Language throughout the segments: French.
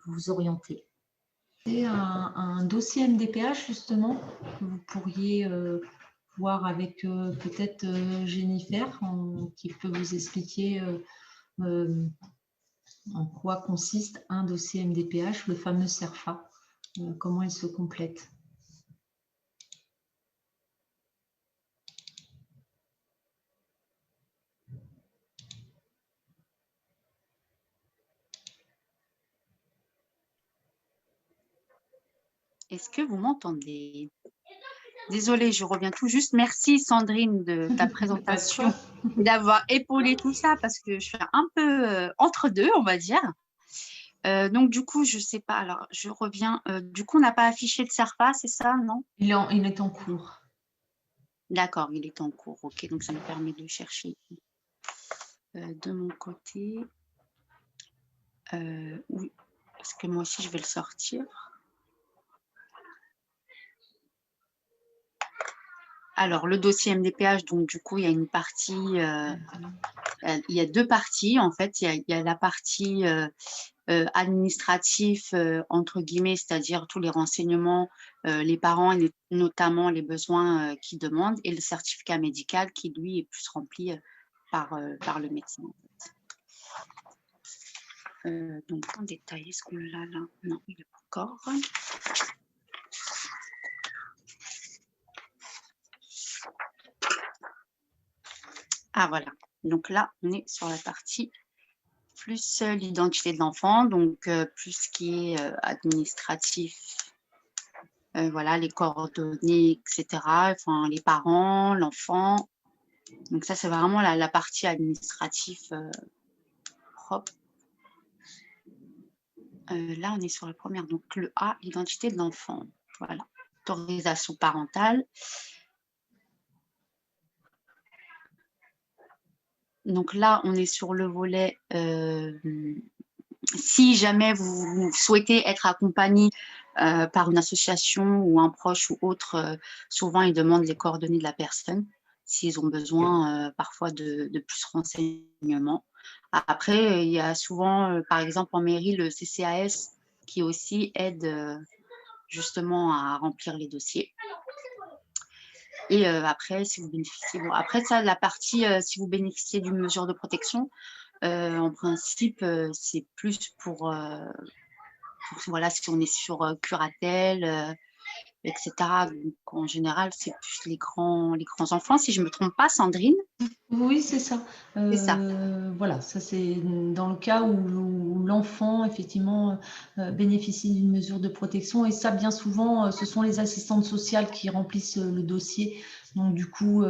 vous orienter. C'est un dossier MDPH, justement, que vous pourriez voir avec peut-être Jennifer, qui peut vous expliquer en quoi consiste un dossier MDPH, le fameux CERFA, comment il se complète. Est-ce que vous m'entendez? Désolée, je reviens tout juste. Merci Sandrine de ta présentation et d'avoir épaulé tout ça parce que je suis un peu entre deux, on va dire. Donc du coup, je ne sais pas. Alors, je reviens. Du coup, on n'a pas affiché de CERFA, c'est ça, non? Il est en cours. D'accord, il est en cours. Ok, donc ça me permet de chercher de mon côté. Oui, parce que moi aussi, je vais le sortir. Alors, le dossier MDPH, donc du coup, il y a une partie, il y a deux parties en fait. Il y a la partie administrative, entre guillemets, c'est-à-dire tous les renseignements, les parents et notamment les besoins qu'ils demandent, et le certificat médical qui, lui, est plus rempli par le médecin. En fait. Donc, en détail, est-ce qu'on l'a là? Non, il n'est pas encore. Ah, voilà. Donc là, on est sur la partie plus l'identité de l'enfant, donc plus ce qui est administratif, voilà, les coordonnées, etc. Enfin, les parents, l'enfant. Donc ça, c'est vraiment la partie administrative propre. Là, on est sur la première. Donc le A, l'identité de l'enfant. Voilà. Autorisation parentale. Donc là, on est sur le volet si jamais vous souhaitez être accompagné par une association ou un proche ou autre, souvent ils demandent les coordonnées de la personne s'ils ont besoin parfois de plus renseignements. Après, il y a souvent, par exemple en mairie, le CCAS qui aussi aide justement à remplir les dossiers. Et après, si vous bénéficiez, bon, après ça, la partie, si vous bénéficiez d'une mesure de protection, en principe, c'est plus pour voilà, si on est sur curatelle, etc. Donc, en général, c'est plus les grands enfants, si je ne me trompe pas, Sandrine. Oui, c'est ça. C'est ça. Voilà, ça c'est dans le cas où l'enfant, effectivement, bénéficie d'une mesure de protection. Et ça, bien souvent, ce sont les assistantes sociales qui remplissent le dossier. Donc, du coup,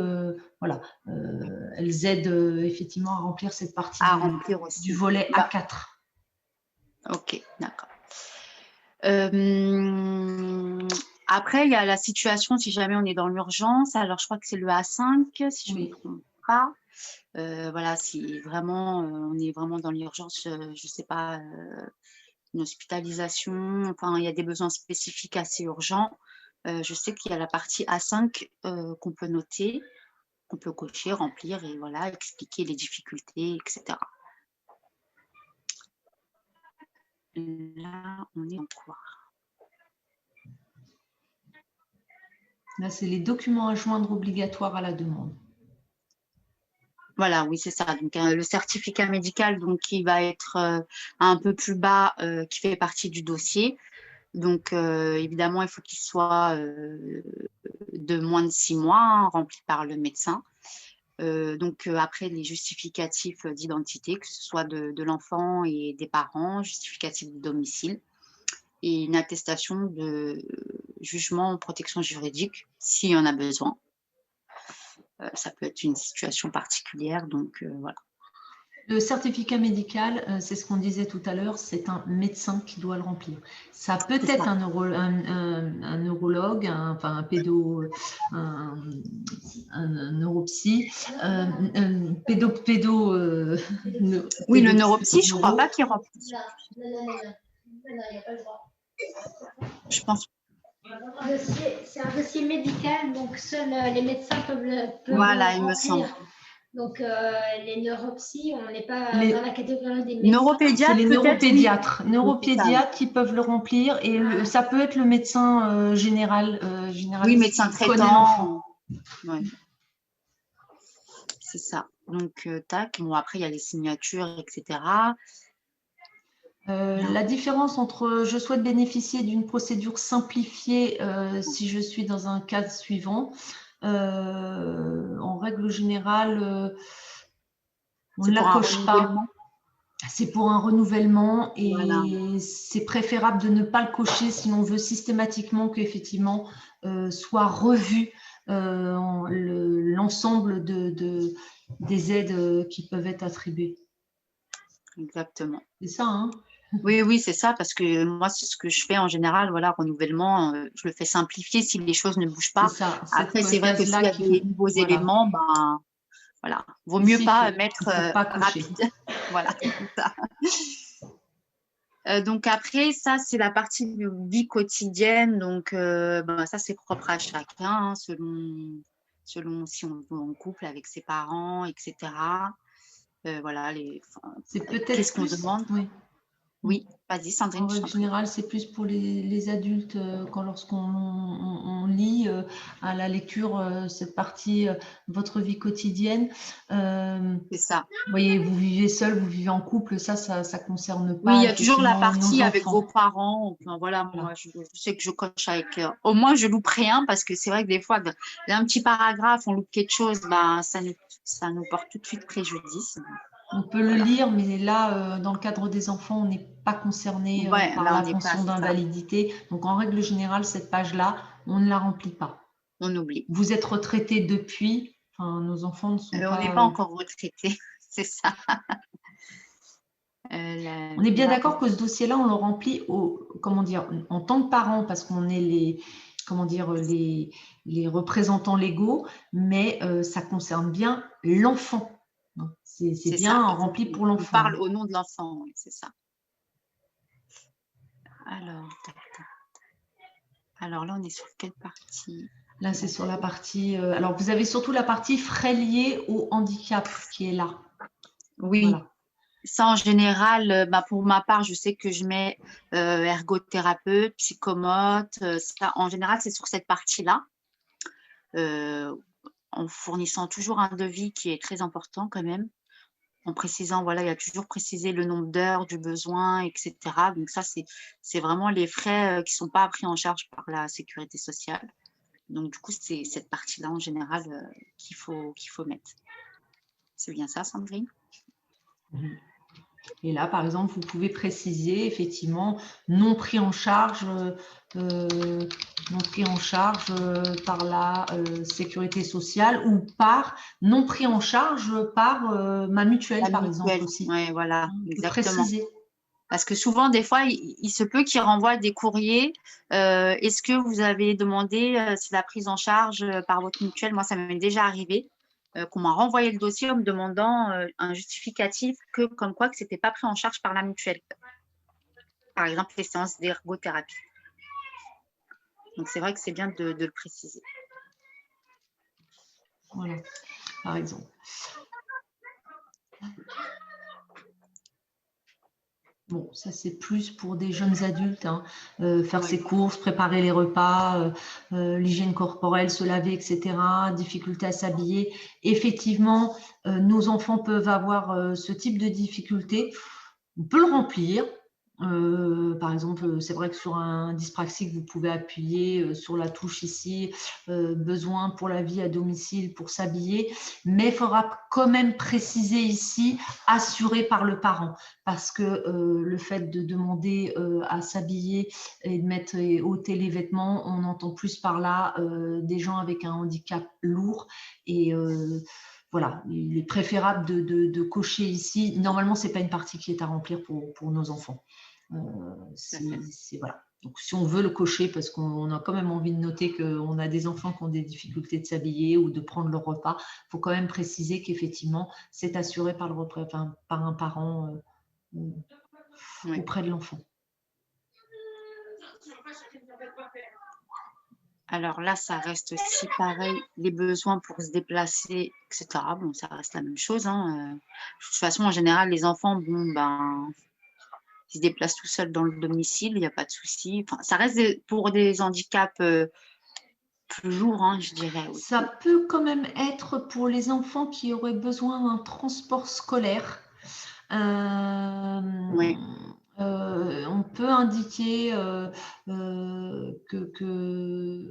voilà, elles aident effectivement à remplir cette partie À remplir aussi. du volet A4. Ok, d'accord. Après, il y a la situation, si jamais on est dans l'urgence. Alors, je crois que c'est le A5, si je ne me trompe pas. Voilà, si vraiment on est vraiment dans l'urgence, je ne sais pas, une hospitalisation, enfin, il y a des besoins spécifiques assez urgents. Je sais qu'il y a la partie A5 qu'on peut noter, qu'on peut cocher, remplir et voilà, expliquer les difficultés, etc. Là, on est en quoi? Là, c'est les documents à joindre obligatoires à la demande. Voilà, oui, c'est ça. Donc, le certificat médical, donc, qui va être un peu plus bas, qui fait partie du dossier. Donc, évidemment, il faut qu'il soit de moins de 6 mois, hein, rempli par le médecin. Donc, après, les justificatifs d'identité, que ce soit de l'enfant et des parents, justificatif de domicile, et une attestation de jugement en protection juridique, s'il y en a besoin. Ça peut être une situation particulière, donc voilà. Le certificat médical, c'est ce qu'on disait tout à l'heure, c'est un médecin qui doit le remplir. Ça peut être un neurologue, enfin un neuropsy, oui, le neuropsy, je ne crois pas qu'il remplit. Je pense. C'est un dossier médical, donc seuls les médecins peuvent voilà, le il me semble. Donc, les neuropsies, on n'est pas Les- dans la catégorie des médecins. Neuropédiatre, C'est les peut-être, oui. neuropédiatres qui peuvent le remplir et ça peut être le médecin général, Oui, généraliste médecin qui connaît traitant. l'enfant. Ouais. C'est ça. Donc, tac. Bon, après, il y a les signatures, etc. La différence entre je souhaite bénéficier d'une procédure simplifiée si je suis dans un cas suivant, en règle générale, on ne la coche pas. C'est pour un renouvellement et Voilà. c'est préférable de ne pas le cocher si l'on veut systématiquement qu'effectivement soit revu l'ensemble des aides qui peuvent être attribuées. Exactement. C'est ça, hein? Oui, oui, c'est ça, parce que moi, c'est ce que je fais en général, voilà, renouvellement, je le fais simplifier si les choses ne bougent pas. C'est ça. Après, c'est vrai que s'il y a des nouveaux éléments, ben, voilà, vaut mieux pas mettre rapide. Voilà, c'est ça. Donc après, ça, c'est la partie de vie quotidienne. Donc, ben, ça, c'est propre à chacun, hein, selon si on est en couple avec ses parents, etc. Voilà, qu'est-ce qu'on demande? Oui, vas-y, Sandrine. En règle générale, c'est plus pour les adultes lorsqu'on lit à la lecture cette partie votre vie quotidienne. C'est ça. Vous voyez, vous vivez seul, vous vivez en couple, ça concerne pas. Oui, il y a toujours la partie nos avec enfants. vos parents. Enfin, voilà, moi, je sais que je coche avec. Au moins, je loupe rien parce que c'est vrai que des fois, il y a un petit paragraphe, on loupe quelque chose, ben, ça nous porte tout de suite préjudice. On peut le lire, mais là, dans le cadre des enfants, on n'est pas concerné par la pension d'invalidité. Donc, en règle générale, cette page-là, on ne la remplit pas. On oublie. Vous êtes retraité depuis, enfin, nos enfants ne sont pas… On n'est pas encore retraité, c'est ça. On est bien d'accord que ce dossier-là, on le remplit en tant que parent, parce qu'on est les représentants légaux, mais ça concerne bien l'enfant. C'est bien rempli pour l'enfant. On parle au nom de l'enfant, oui, c'est ça. Alors là, on est sur quelle partie? Là, c'est sur la partie… alors, vous avez surtout la partie frais liés au handicap qui est là. Oui. Voilà. Ça, en général, bah, pour ma part, je sais que je mets ergothérapeute, psychomote. Ça, en général, c'est sur cette partie-là. En fournissant toujours un devis qui est très important quand même. En précisant, voilà, il y a toujours précisé le nombre d'heures, du besoin, etc. Donc ça, c'est vraiment les frais qui ne sont pas pris en charge par la sécurité sociale. Donc du coup, c'est cette partie-là en général qu'il faut mettre. C'est bien ça, Sandrine? Et là, par exemple, vous pouvez préciser effectivement non pris en charge par la sécurité sociale ou non pris en charge par ma mutuelle, par exemple aussi. Oui, voilà, exactement. Préciser. Parce que souvent, des fois, il se peut qu'ils renvoient des courriers. Est-ce que vous avez demandé si la prise en charge par votre mutuelle? Moi, ça m'est déjà arrivé qu'on m'a renvoyé le dossier en me demandant un justificatif comme quoi que ce n'était pas pris en charge par la mutuelle. Par exemple, les séances d'ergothérapie. Donc, c'est vrai que c'est bien de le préciser. Voilà, par exemple. Bon, ça c'est plus pour des jeunes adultes, hein. Faire ses courses, préparer les repas, l'hygiène corporelle, se laver, etc. Difficulté à s'habiller. Effectivement, nos enfants peuvent avoir ce type de difficulté. On peut le remplir. Par exemple, c'est vrai que sur un dyspraxique, vous pouvez appuyer sur la touche ici, besoin pour la vie à domicile, pour s'habiller, mais il faudra quand même préciser ici, assuré par le parent, parce que le fait de demander à s'habiller et de mettre et ôter les vêtements, on entend plus par là des gens avec un handicap lourd et voilà, il est préférable de cocher ici. Normalement, ce n'est pas une partie qui est à remplir pour nos enfants. Voilà. Donc, si on veut le cocher, parce qu'on a quand même envie de noter qu'on a des enfants qui ont des difficultés de s'habiller ou de prendre leur repas, il faut quand même préciser qu'effectivement, c'est assuré par un parent auprès de l'enfant. Alors là, ça reste aussi pareil, les besoins pour se déplacer, etc. Bon, ça reste la même chose, hein. De toute façon, en général, les enfants, bon, ben, ils se déplacent tout seuls dans le domicile, il n'y a pas de souci. Enfin, ça reste pour des handicaps plus lourds, hein, je dirais Ça aussi. peut quand même être pour les enfants qui auraient besoin d'un transport scolaire. Euh, Oui, on peut indiquer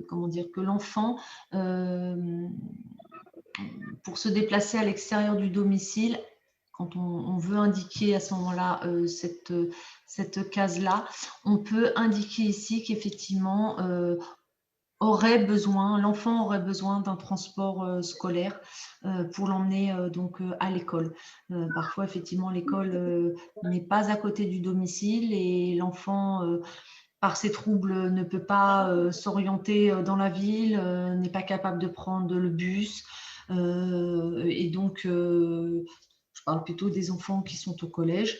comment dire, que l'enfant, pour se déplacer à l'extérieur du domicile, quand on veut indiquer à ce moment-là cette case-là, on peut indiquer ici qu'effectivement, l'enfant aurait besoin d'un transport scolaire pour l'emmener donc à l'école. Parfois, effectivement, l'école n'est pas à côté du domicile et l'enfant, par ses troubles, ne peut pas s'orienter dans la ville, n'est pas capable de prendre le bus. Et donc, je parle plutôt des enfants qui sont au collège.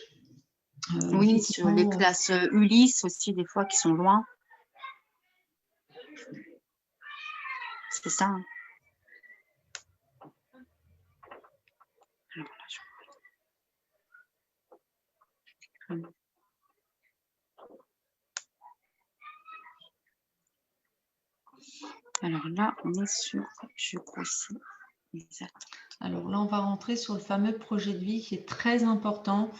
oui, sur les Effectivement, classes Ulysse aussi, des fois, qui sont loin. C'est ça, hein. Alors là, alors là, on est sur, je grossis. Exact. alors là, on va rentrer sur le fameux projet de vie qui est très important.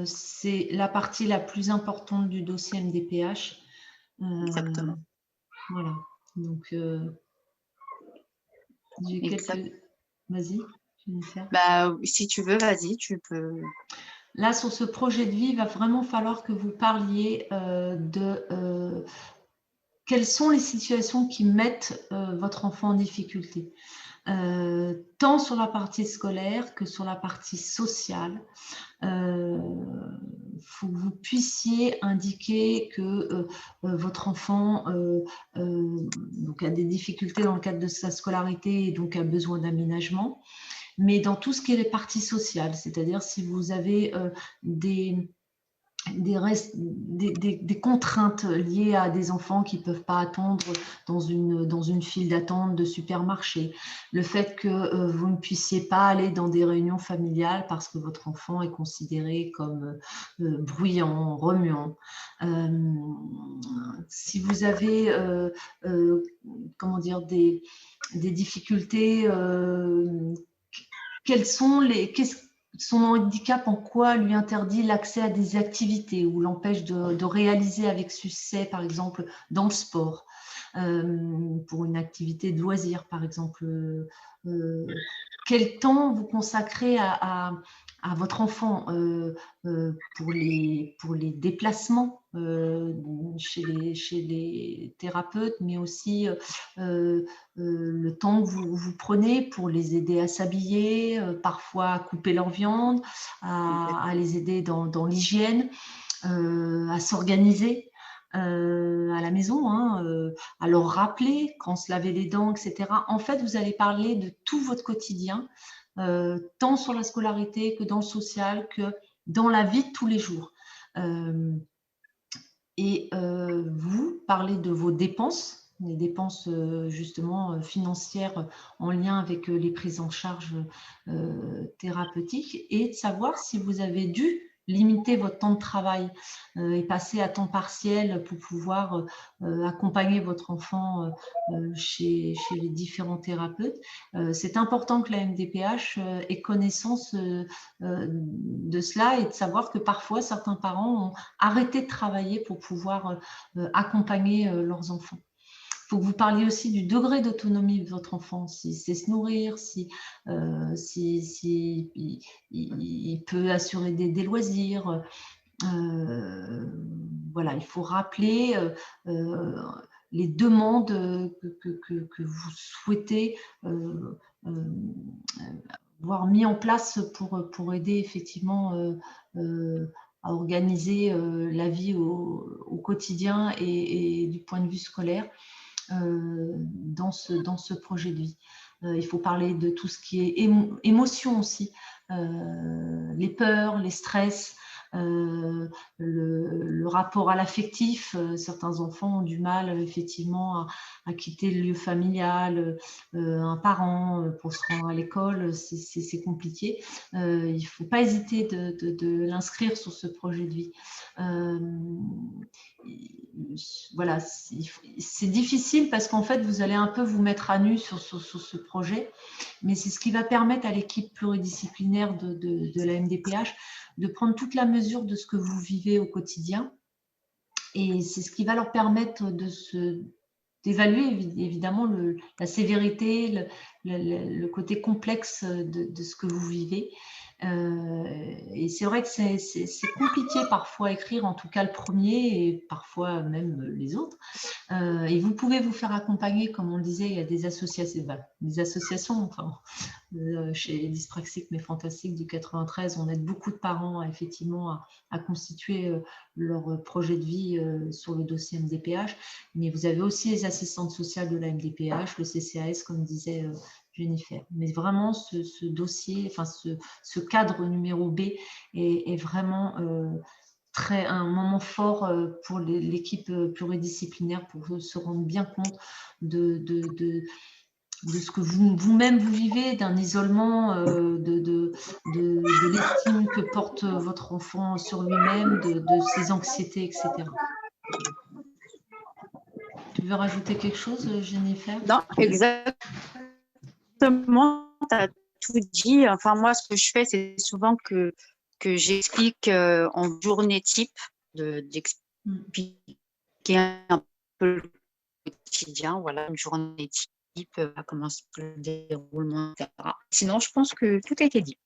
C'est la partie la plus importante du dossier MDPH. Exactement. Voilà. Donc, j'ai Exact. quelques... Vas-y, Jennifer. Bah, si tu veux, vas-y, tu peux. Là, sur ce projet de vie, il va vraiment falloir que vous parliez de quelles sont les situations qui mettent votre enfant en difficulté. Tant sur la partie scolaire que sur la partie sociale. Faut que vous puissiez indiquer que votre enfant donc a des difficultés dans le cadre de sa scolarité et donc a besoin d'aménagement. Mais dans tout ce qui est les parties sociales, c'est-à-dire si vous avez des contraintes liées à des enfants qui ne peuvent pas attendre dans une file d'attente de supermarché, le fait que vous ne puissiez pas aller dans des réunions familiales parce que votre enfant est considéré comme bruyant, remuant. Si vous avez comment dire, des difficultés, son handicap, en quoi lui interdit l'accès à des activités ou l'empêche de réaliser avec succès, par exemple, dans le sport, pour une activité de loisir, par exemple. Quel temps vous consacrez à votre enfant pour les déplacements chez les thérapeutes, mais aussi le temps que vous prenez pour les aider à s'habiller, parfois à couper leur viande, à les aider dans l'hygiène, à s'organiser à la maison, hein, à leur rappeler quand se laver les dents, etc. En fait, vous allez parler de tout votre quotidien, tant sur la scolarité que dans le social, que dans la vie de tous les jours. Et vous parlez de vos dépenses, les dépenses justement financières en lien avec les prises en charge thérapeutiques, et de savoir si vous avez dû limiter votre temps de travail et passer à temps partiel pour pouvoir accompagner votre enfant chez les différents thérapeutes. C'est important que la MDPH ait connaissance de cela et de savoir que parfois certains parents ont arrêté de travailler pour pouvoir accompagner leurs enfants. Il faut que vous parliez aussi du degré d'autonomie de votre enfant, si c'est se nourrir, si il peut assurer des loisirs. Voilà, il faut rappeler les demandes que vous souhaitez voir mis en place pour aider effectivement à organiser la vie au quotidien et du point de vue scolaire dans ce projet de vie. Il faut parler de tout ce qui est émotion aussi, les peurs, les stress, le rapport à l'affectif. Certains enfants ont du mal effectivement à quitter le lieu familial, un parent pour se rendre à l'école, c'est compliqué. Il ne faut pas hésiter de l'inscrire sur ce projet de vie. Voilà, c'est difficile parce qu'en fait, vous allez un peu vous mettre à nu sur ce projet, mais c'est ce qui va permettre à l'équipe pluridisciplinaire de la MDPH de prendre toute la mesure de ce que vous vivez au quotidien, et c'est ce qui va leur permettre d'évaluer évidemment la sévérité, le côté complexe de ce que vous vivez. Et c'est vrai que c'est compliqué parfois à écrire, en tout cas le premier, et parfois même les autres. Et vous pouvez vous faire accompagner, comme on le disait, il y a des associations, enfin, chez Dyspraxique mais Fantastique du 93, on aide beaucoup de parents effectivement à constituer leur projet de vie sur le dossier MDPH. Mais vous avez aussi les assistantes sociales de la MDPH, le CCAS, comme disait Jennifer. Mais vraiment, ce dossier, enfin ce cadre numéro B est vraiment un moment fort pour l'équipe pluridisciplinaire, pour se rendre bien compte de ce que vous-même vous vivez, d'un isolement, de l'estime que porte votre enfant sur lui-même, de ses anxiétés, etc. Tu veux rajouter quelque chose, Jennifer? Non, exactement, tu as tout dit. Enfin, moi, ce que je fais, c'est souvent que j'explique en journée type, d'expliquer un peu le quotidien, voilà, une journée type, comment le déroulement, etc. Sinon, je pense que tout a été dit.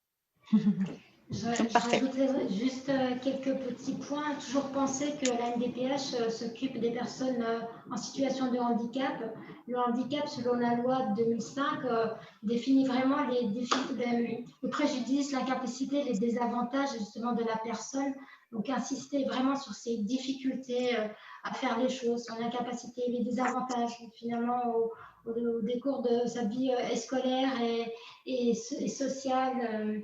Je rajouterais juste quelques petits points. Toujours penser que la MDPH s'occupe des personnes en situation de handicap. Le handicap, selon la loi de 2005, définit vraiment le préjudice, l'incapacité, les désavantages justement de la personne. Donc, insister vraiment sur ces difficultés à faire les choses, son incapacité, les désavantages finalement au décours de sa vie scolaire et sociale.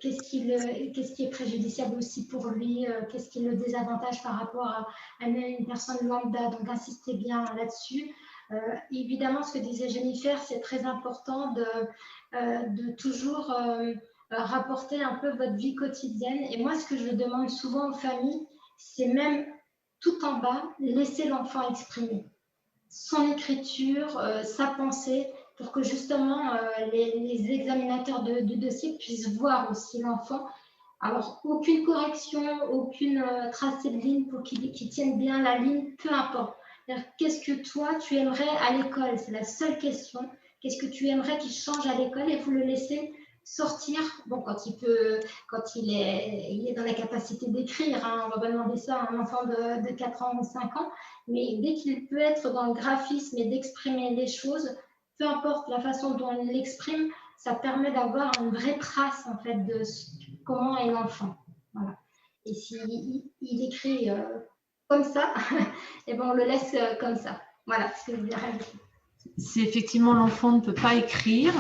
Qu'est-ce qui est préjudiciable aussi pour lui, qu'est-ce qui le désavantage par rapport à une personne lambda. Donc, insistez bien là-dessus. Évidemment, ce que disait Jennifer, c'est très important de toujours rapporter un peu votre vie quotidienne. Et moi, ce que je demande souvent aux familles, c'est même tout en bas, laisser l'enfant exprimer son écriture, sa pensée, pour que justement les examinateurs de dossier puissent voir aussi l'enfant. Alors, aucune correction, aucune tracé de ligne pour qu'il tienne bien la ligne, peu importe. Qu'est-ce que toi, tu aimerais à l'école? C'est la seule question. Qu'est-ce que tu aimerais qu'il change à l'école? Et vous le laissez sortir, bon, quand il est dans la capacité d'écrire, hein, on va pas demander ça à un enfant de 4 ans ou 5 ans, mais dès qu'il peut être dans le graphisme et d'exprimer les choses, peu importe la façon dont il l'exprime, ça permet d'avoir une vraie trace en fait de comment est l'enfant. Voilà. Et s'il écrit comme ça, et ben on le laisse comme ça. Voilà ce que je dirais. Si effectivement l'enfant ne peut pas écrire,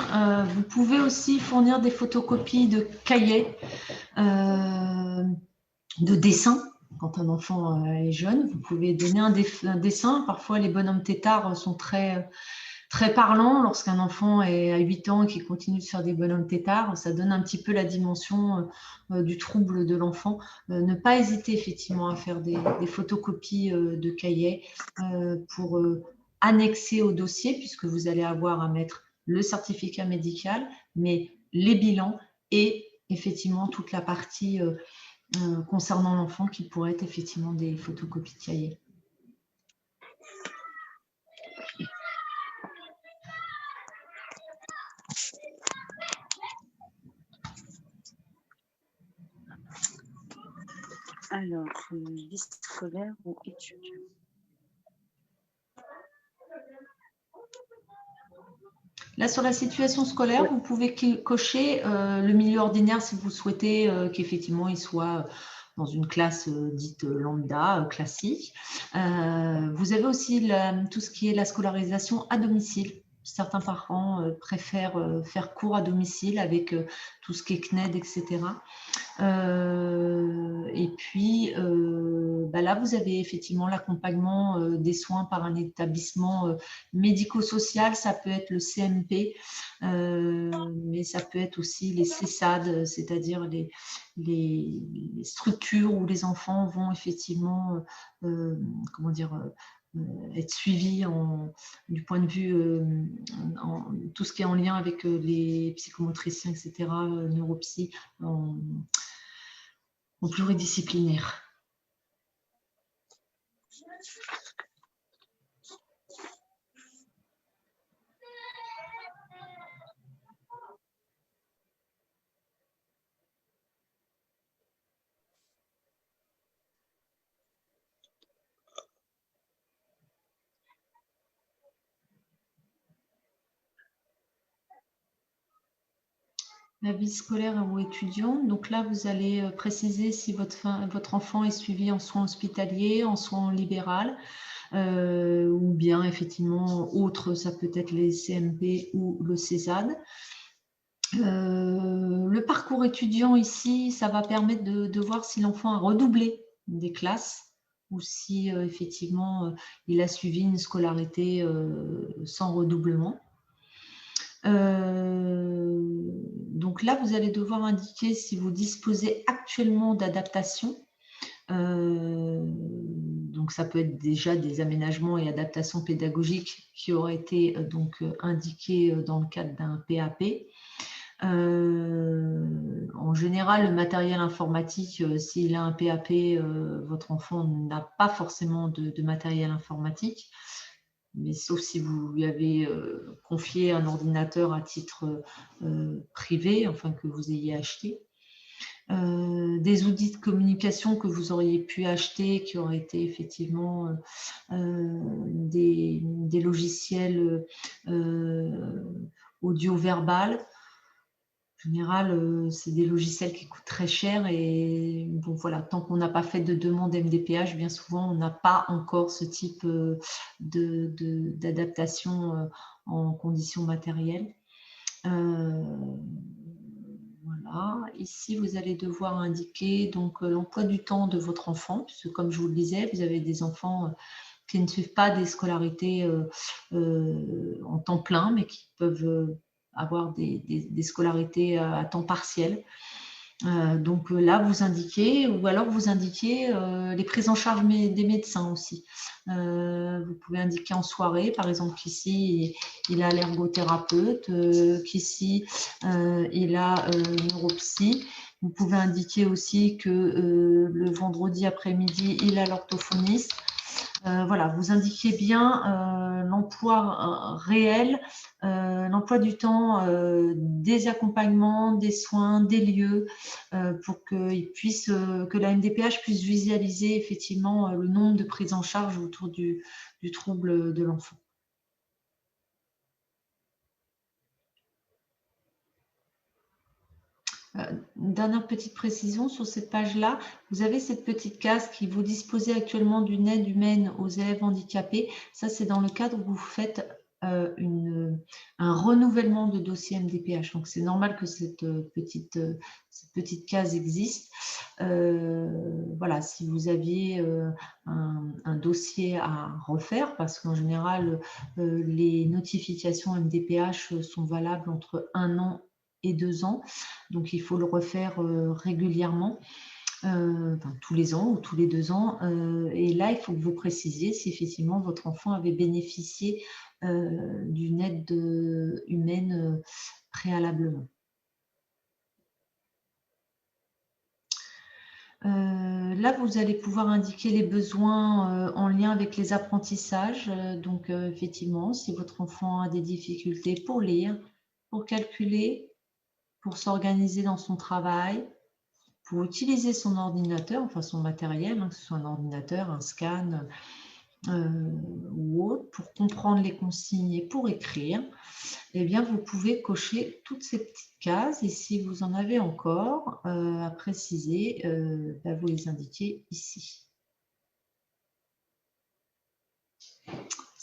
vous pouvez aussi fournir des photocopies de cahiers, de dessins. Quand un enfant est jeune, vous pouvez donner un dessin. Parfois, les bonhommes têtards sont très, très parlants. Lorsqu'un enfant est à 8 ans et qu'il continue de faire des bonhommes têtards, ça donne un petit peu la dimension du trouble de l'enfant. Ne pas hésiter effectivement à faire des photocopies de cahiers pour annexer au dossier, puisque vous allez avoir à mettre le certificat médical, mais les bilans et effectivement toute la partie concernant l'enfant qui pourrait être effectivement des photocopies de cahiers. Alors, vie scolaire ou études? Là, sur la situation scolaire, vous pouvez cocher le milieu ordinaire si vous souhaitez qu'effectivement il soit dans une classe dite lambda, classique. Vous avez aussi tout ce qui est la scolarisation à domicile. certains parents préfèrent faire cours à domicile avec tout ce qui est CNED, etc. Et puis, là, vous avez effectivement l'accompagnement des soins par un établissement médico-social. Ça peut être le CMP, mais ça peut être aussi les CESAD, c'est-à-dire les structures où les enfants vont effectivement, comment dire, être suivis du point de vue tout ce qui est en lien avec les psychomotriciens, etc., neuropsy, en pluridisciplinaire. La vie scolaire ou étudiante. Donc là, vous allez préciser si votre enfant est suivi en soins hospitaliers, en soins libéral, ou bien effectivement autre, ça peut être les CMP ou le CESAD. Le parcours étudiant ici, ça va permettre de voir si l'enfant a redoublé des classes ou si effectivement il a suivi une scolarité sans redoublement. Donc là, vous allez devoir indiquer si vous disposez actuellement d'adaptation. Donc ça peut être déjà des aménagements et adaptations pédagogiques qui auraient été donc indiqués dans le cadre d'un PAP. En général, le matériel informatique, s'il a un PAP, votre enfant n'a pas forcément de matériel informatique, mais sauf si vous lui avez confié un ordinateur à titre privé, enfin que vous ayez acheté. Des outils de communication que vous auriez pu acheter, qui auraient été effectivement des logiciels audio-verbal. En général, c'est des logiciels qui coûtent très cher et bon, voilà, tant qu'on n'a pas fait de demande MDPH, bien souvent, on n'a pas encore ce type d'adaptation en conditions matérielles. Voilà. Ici, vous allez devoir indiquer donc l'emploi du temps de votre enfant, puisque comme je vous le disais, vous avez des enfants qui ne suivent pas des scolarités en temps plein, mais qui peuvent avoir des scolarités à temps partiel. Donc là, vous indiquez, ou alors vous indiquez les prises en charge des médecins aussi. Vous pouvez indiquer en soirée, par exemple qu'ici, il a l'ergothérapeute, qu'ici, il a neuropsy. Vous pouvez indiquer aussi que le vendredi après-midi, il a l'orthophoniste. Voilà, vous indiquez bien l'emploi réel, l'emploi du temps, des accompagnements, des soins, des lieux, pour que la MDPH puisse visualiser effectivement le nombre de prises en charge autour du trouble de l'enfant. Une dernière petite précision sur cette page-là, vous avez cette petite case qui vous disposez actuellement d'une aide humaine aux élèves handicapés. Ça, c'est dans le cadre où vous faites un renouvellement de dossier MDPH. Donc, c'est normal que cette petite case existe. Voilà, si vous aviez un dossier à refaire, parce qu'en général, les notifications MDPH sont valables entre 1 an et 2 ans. Donc, il faut le refaire régulièrement, enfin, tous les ans ou tous les 2 ans. Et là, il faut que vous précisiez si effectivement votre enfant avait bénéficié d'une aide humaine préalablement. Là, vous allez pouvoir indiquer les besoins en lien avec les apprentissages. Donc, effectivement, si votre enfant a des difficultés pour lire, pour calculer, pour s'organiser dans son travail, pour utiliser son ordinateur, enfin son matériel, que ce soit un ordinateur, un scan ou autre, pour comprendre les consignes et pour écrire, eh bien, vous pouvez cocher toutes ces petites cases et si vous en avez encore à préciser, vous les indiquez ici.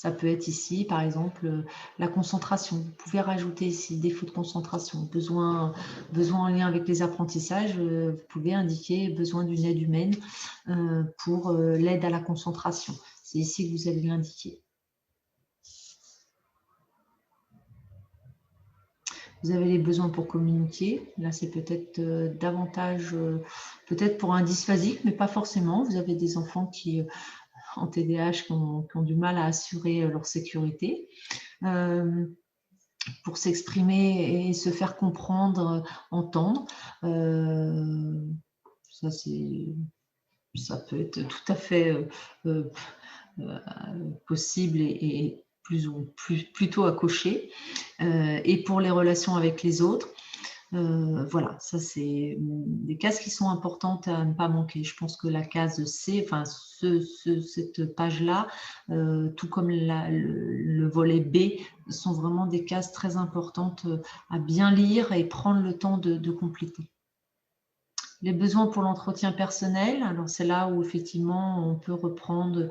Ça peut être ici, par exemple, la concentration. Vous pouvez rajouter ici défaut de concentration, besoin en lien avec les apprentissages. Vous pouvez indiquer besoin d'une aide humaine pour l'aide à la concentration. C'est ici que vous allez l'indiquer. Vous avez les besoins pour communiquer. Là, c'est peut-être davantage, peut-être pour un dysphasique, mais pas forcément. Vous avez des enfants qui, en TDAH, qui ont du mal à assurer leur sécurité. Pour s'exprimer et se faire comprendre, entendre. Ça peut être tout à fait possible et plutôt à cocher. Et pour les relations avec les autres, voilà, ça c'est des cases qui sont importantes à ne pas manquer. Je pense que la case C, enfin cette page-là, tout comme le volet B, sont vraiment des cases très importantes à bien lire et prendre le temps de compléter. Les besoins pour l'entretien personnel, alors c'est là où effectivement on peut reprendre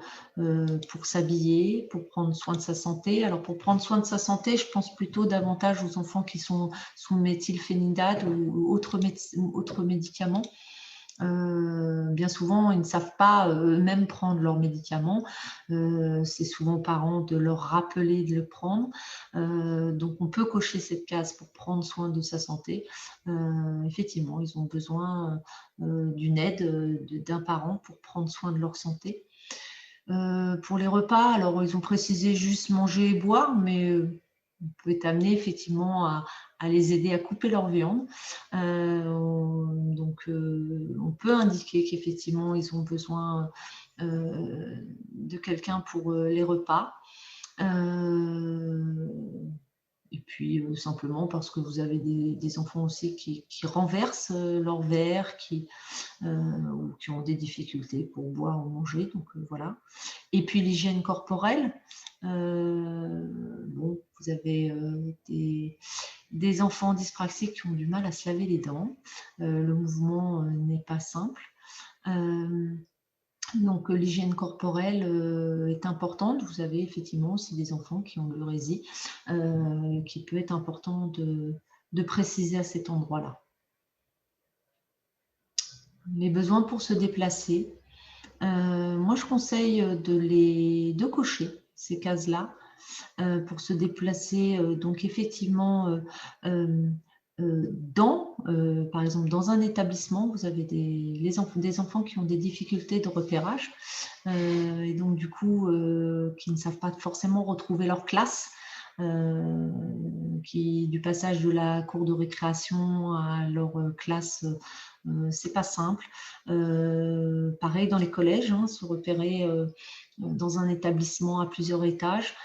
pour s'habiller, pour prendre soin de sa santé. Alors pour prendre soin de sa santé, je pense plutôt davantage aux enfants qui sont sous méthylphénidate ou autres médicaments. Bien souvent, ils ne savent pas eux-mêmes prendre leurs médicaments. C'est souvent aux parents de leur rappeler de le prendre. Donc, on peut cocher cette case pour prendre soin de sa santé. Effectivement, ils ont besoin d'une aide d'un parent pour prendre soin de leur santé. Pour les repas, alors ils ont précisé juste manger et boire, mais vous pouvez t'amener effectivement à les aider à couper leur viande. Donc, on peut indiquer qu'effectivement, ils ont besoin de quelqu'un pour les repas. Et puis, simplement parce que vous avez des enfants aussi qui renversent leur verre, ou qui ont des difficultés pour boire ou manger. Donc, voilà. Et puis, l'hygiène corporelle. Bon, vous avez des enfants dyspraxiques qui ont du mal à se laver les dents. Le mouvement n'est pas simple. Donc, l'hygiène corporelle est importante. Vous avez effectivement aussi des enfants qui ont l'urésie, qui peut être important de préciser à cet endroit-là. Les besoins pour se déplacer. Moi, je conseille de cocher ces cases-là pour se déplacer. Donc, effectivement, par exemple, dans un établissement, vous avez des enfants qui ont des difficultés de repérage et donc, du coup, qui ne savent pas forcément retrouver leur classe. Du passage de la cour de récréation à leur classe, c'est pas simple. Pareil dans les collèges, hein, se repérer dans un établissement à plusieurs étages.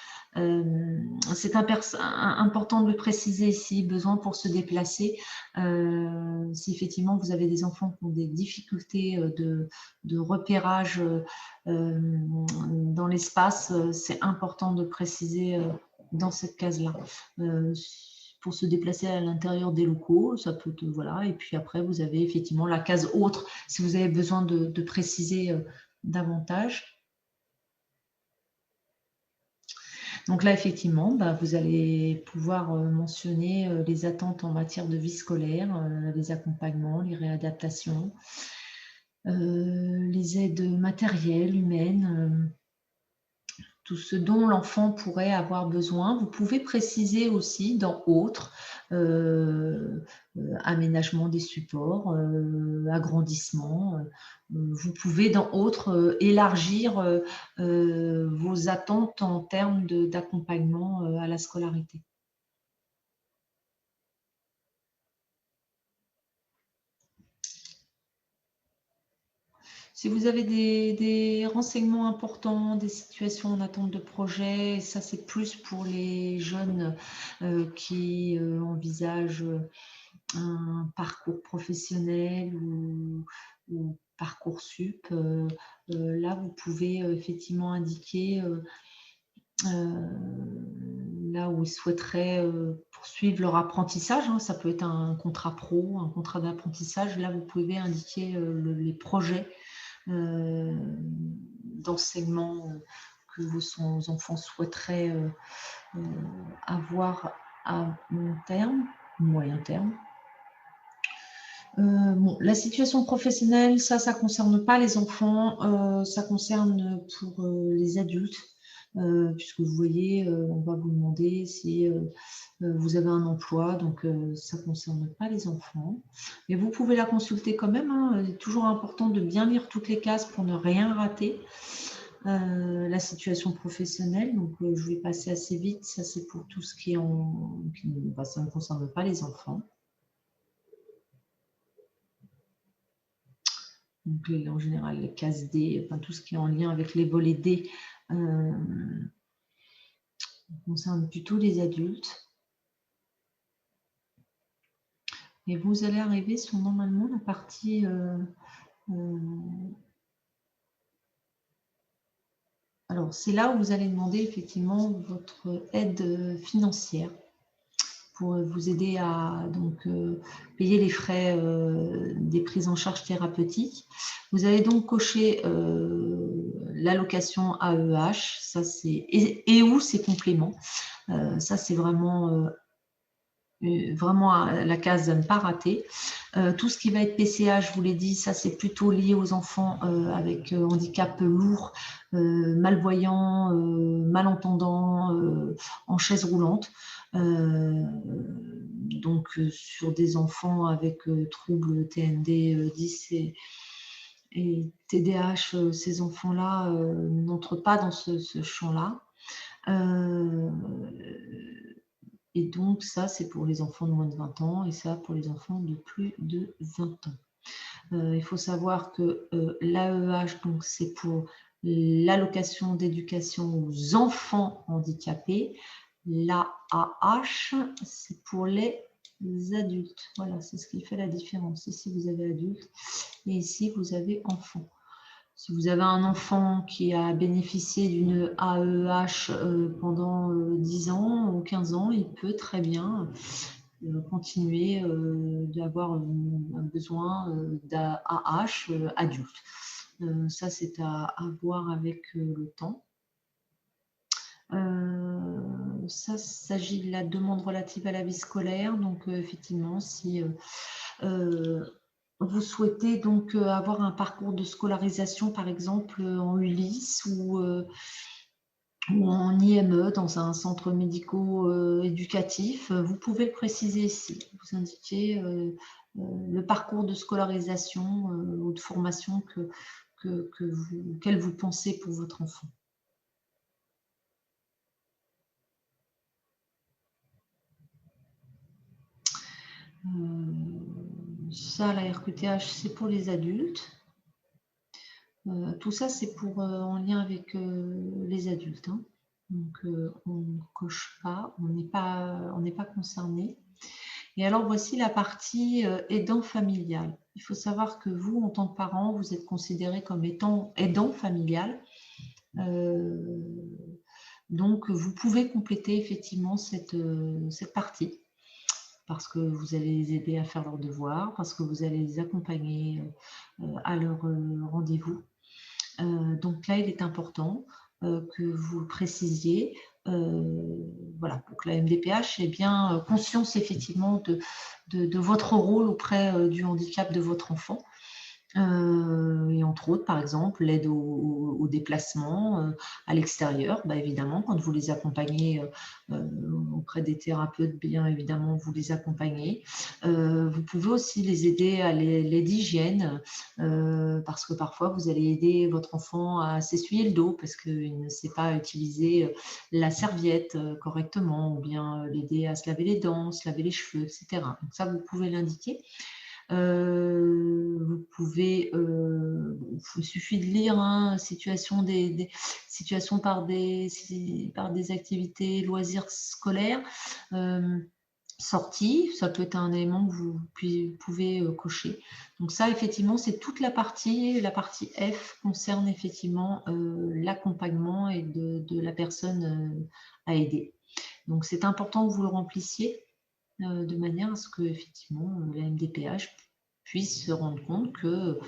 C'est important de le préciser ici, besoin pour se déplacer. Si effectivement vous avez des enfants qui ont des difficultés de repérage dans l'espace, c'est important de préciser dans cette case-là. Pour se déplacer à l'intérieur des locaux, ça peut être, voilà. Et puis après, vous avez effectivement la case autre, si vous avez besoin de préciser davantage. Donc là, effectivement, vous allez pouvoir mentionner les attentes en matière de vie scolaire, les accompagnements, les réadaptations, les aides matérielles, humaines, tout ce dont l'enfant pourrait avoir besoin. Vous pouvez préciser aussi dans autres, aménagement des supports, agrandissement. Vous pouvez dans autres élargir vos attentes en termes d'accompagnement à la scolarité. Si vous avez des renseignements importants, des situations en attente de projet, ça c'est plus pour les jeunes qui envisagent un parcours professionnel ou Parcoursup. Là, vous pouvez effectivement indiquer là où ils souhaiteraient poursuivre leur apprentissage. Hein. Ça peut être un contrat pro, un contrat d'apprentissage. Là, vous pouvez indiquer les projets d'enseignement que vos enfants souhaiteraient avoir à long terme, moyen terme. Bon, la situation professionnelle, ça ne concerne pas les enfants, ça concerne pour les adultes, puisque vous voyez, on va vous demander si vous avez un emploi, donc ça ne concerne pas les enfants. Mais vous pouvez la consulter quand même, hein. Il est toujours important de bien lire toutes les cases pour ne rien rater. La situation professionnelle, donc je vais passer assez vite, ça c'est pour tout ce qui est ça ne concerne pas les enfants. Donc en général les cases D, enfin tout ce qui est en lien avec les volets D concerne plutôt les adultes. Et vous allez arriver sur normalement la partie alors c'est là où vous allez demander effectivement votre aide financière pour vous aider à donc payer les frais des prises en charge thérapeutiques. Vous allez donc cocher l'allocation AEH, ça c'est et ou ses compléments. Ça c'est vraiment la case à ne pas rater. Tout ce qui va être PCA, je vous l'ai dit, ça c'est plutôt lié aux enfants avec handicap lourd, malvoyants, malentendants, en chaise roulante. Donc sur des enfants avec troubles TND 10 et TDAH, ces enfants-là n'entrent pas dans ce champ-là. Et donc, ça, c'est pour les enfants de moins de 20 ans et ça, pour les enfants de plus de 20 ans. Il faut savoir que l'AEH, donc, c'est pour l'allocation d'éducation aux enfants handicapés. L'AAH, c'est pour les adultes. Voilà, c'est ce qui fait la différence. Ici, vous avez adulte et ici, vous avez enfant. Si vous avez un enfant qui a bénéficié d'une AEH pendant 10 ans ou 15 ans, il peut très bien continuer d'avoir un besoin d'AAH adulte. Ça, c'est à voir avec le temps. Ça s'agit de la demande relative à la vie scolaire. Donc, effectivement, si vous souhaitez donc avoir un parcours de scolarisation, par exemple en ULIS ou en IME, dans un centre médico-éducatif, vous pouvez le préciser ici. Vous indiquez le parcours de scolarisation ou de formation auquel vous pensez pour votre enfant. Ça, la RQTH, c'est pour les adultes. Tout ça, c'est pour en lien avec les adultes. Hein. Donc, on ne coche pas, on n'est pas concerné. Et alors, voici la partie aidant familial. Il faut savoir que vous, en tant que parent, vous êtes considéré comme étant aidant familial. Donc, vous pouvez compléter effectivement cette partie parce que vous allez les aider à faire leurs devoirs, parce que vous allez les accompagner à leur rendez-vous. Donc là, il est important que vous précisiez, voilà, pour que la MDPH ait bien conscience effectivement de votre rôle auprès du handicap de votre enfant. Et entre autres, par exemple, l'aide au déplacement à l'extérieur, évidemment, quand vous les accompagnez auprès des thérapeutes, bien évidemment, vous les accompagnez. Vous pouvez aussi les aider à l'aide d'hygiène, parce que parfois, vous allez aider votre enfant à s'essuyer le dos parce qu'il ne sait pas utiliser la serviette correctement, ou bien l'aider à se laver les dents, se laver les cheveux, etc. Donc ça, vous pouvez l'indiquer. Vous pouvez, il suffit de lire situation par des activités loisirs scolaires, sorties, ça peut être un élément que vous pouvez cocher. Donc ça, effectivement, c'est toute la partie F concerne effectivement l'accompagnement et de la personne à aider. Donc c'est important que vous le remplissiez de manière à ce que effectivement la MDPH puissent se rendre compte que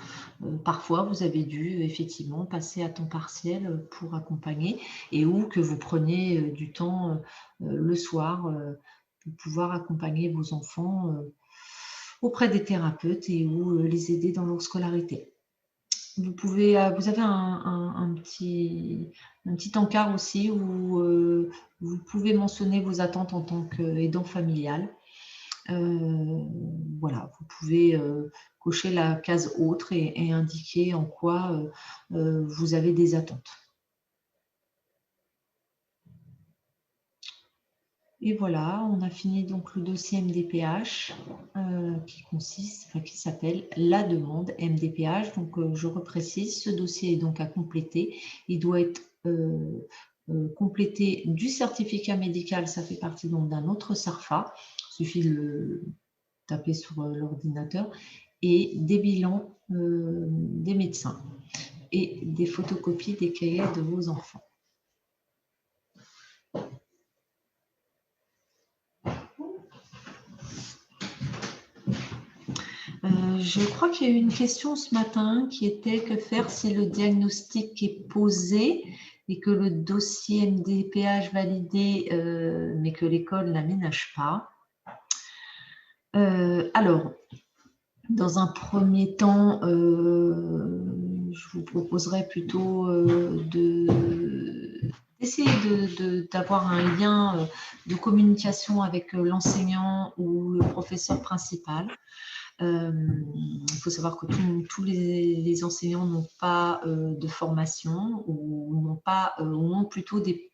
parfois vous avez dû effectivement passer à temps partiel pour accompagner, et ou que vous preniez du temps le soir pour pouvoir accompagner vos enfants auprès des thérapeutes et ou les aider dans leur scolarité. Vous avez un petit encart aussi où vous pouvez mentionner vos attentes en tant qu'aidant familial. Voilà, vous pouvez cocher la case autre et indiquer en quoi vous avez des attentes. Et voilà, on a fini donc le dossier MDPH qui s'appelle la demande MDPH. Donc je reprécise, ce dossier est donc à compléter. Il doit être complété du certificat médical, ça fait partie donc d'un autre CERFA. Il suffit de le taper sur l'ordinateur, et des bilans des médecins et des photocopies des cahiers de vos enfants. Je crois qu'il y a eu une question ce matin qui était: que faire si le diagnostic est posé et que le dossier MDPH validé, mais que l'école n'aménage pas? Alors, dans un premier temps, je vous proposerais plutôt d'essayer d'avoir un lien de communication avec l'enseignant ou le professeur principal. Il faut savoir que tous les enseignants n'ont pas de formation ou ont plutôt des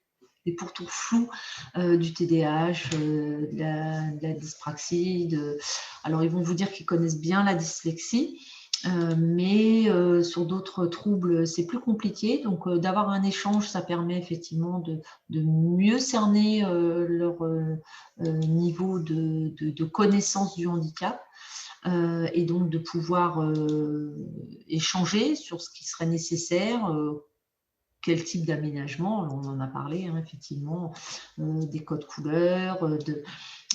pourtours flous du TDAH, de la dyspraxie. Alors, ils vont vous dire qu'ils connaissent bien la dyslexie, mais sur d'autres troubles, c'est plus compliqué. Donc, d'avoir un échange, ça permet effectivement de mieux cerner leur niveau de connaissance du handicap. Et donc de pouvoir échanger sur ce qui serait nécessaire, quel type d'aménagement, on en a parlé, hein, effectivement, des codes couleurs,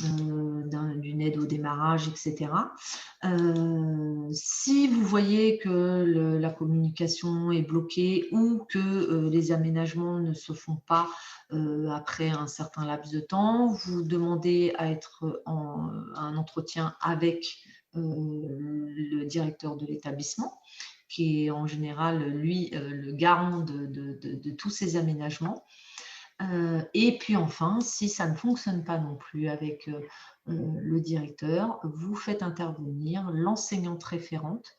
d'une aide au démarrage, etc. Si vous voyez que la communication est bloquée ou que les aménagements ne se font pas après un certain laps de temps, vous demandez à être en un entretien avec le directeur de l'établissement, qui est en général, lui, le garant de tous ces aménagements. Et puis enfin, si ça ne fonctionne pas non plus avec le directeur, vous faites intervenir l'enseignante référente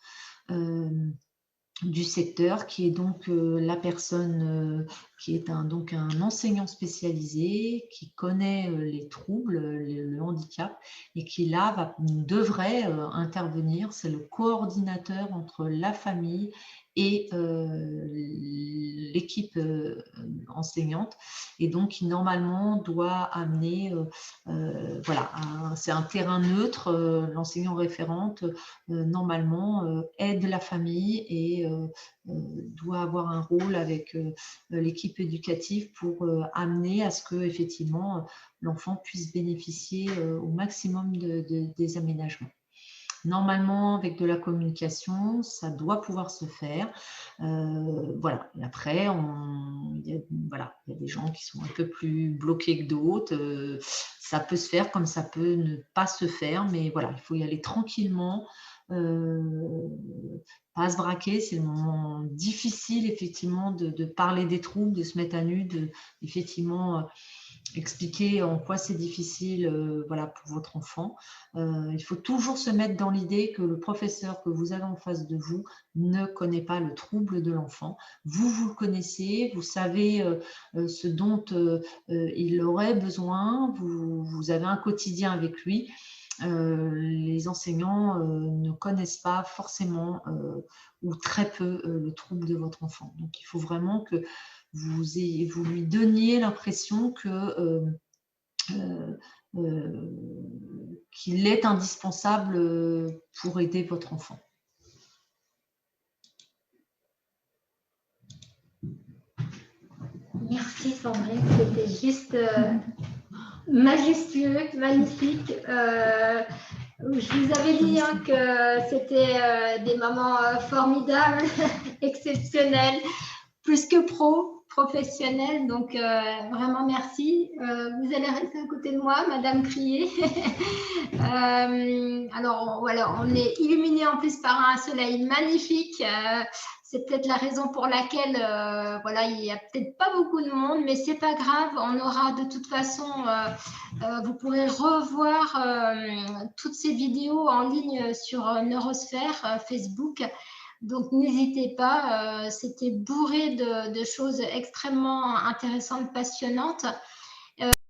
du secteur, qui est donc la personne qui est donc un enseignant spécialisé, qui connaît les troubles, le handicap, et qui là devrait intervenir. C'est le coordinateur entre la famille et l'équipe enseignante, et donc qui normalement doit amener, voilà, c'est un terrain neutre. L'enseignant référente normalement aide la famille et doit avoir un rôle avec l'équipe éducative pour amener à ce que effectivement l'enfant puisse bénéficier au maximum des aménagements. Normalement, avec de la communication, ça doit pouvoir se faire. Voilà. Et après, il y a des gens qui sont un peu plus bloqués que d'autres. Ça peut se faire comme ça peut ne pas se faire, mais voilà, il faut y aller tranquillement. Pas se braquer, c'est le moment difficile effectivement de parler des troubles, de se mettre à nu, effectivement expliquer en quoi c'est difficile, voilà, pour votre enfant. Il faut toujours se mettre dans l'idée que le professeur que vous avez en face de vous ne connaît pas le trouble de l'enfant. Vous le connaissez, vous savez ce dont il aurait besoin, vous avez un quotidien avec lui. Les enseignants ne connaissent pas forcément ou très peu le trouble de votre enfant. Donc, il faut vraiment que vous lui donniez l'impression que qu'il est indispensable pour aider votre enfant. Merci Sandrine, c'était juste majestueux, magnifique. Je vous avais dit que c'était des mamans formidables, exceptionnelles, plus que professionnelles. Donc, vraiment, merci. Vous allez rester à côté de moi, Madame Crier. Alors, voilà, on est illuminé en plus par un soleil magnifique. C'est peut-être la raison pour laquelle voilà, il n'y a peut-être pas beaucoup de monde, mais c'est pas grave. On aura de toute façon, vous pourrez revoir toutes ces vidéos en ligne sur Neurosphère Facebook. Donc n'hésitez pas, c'était bourré de choses extrêmement intéressantes, passionnantes.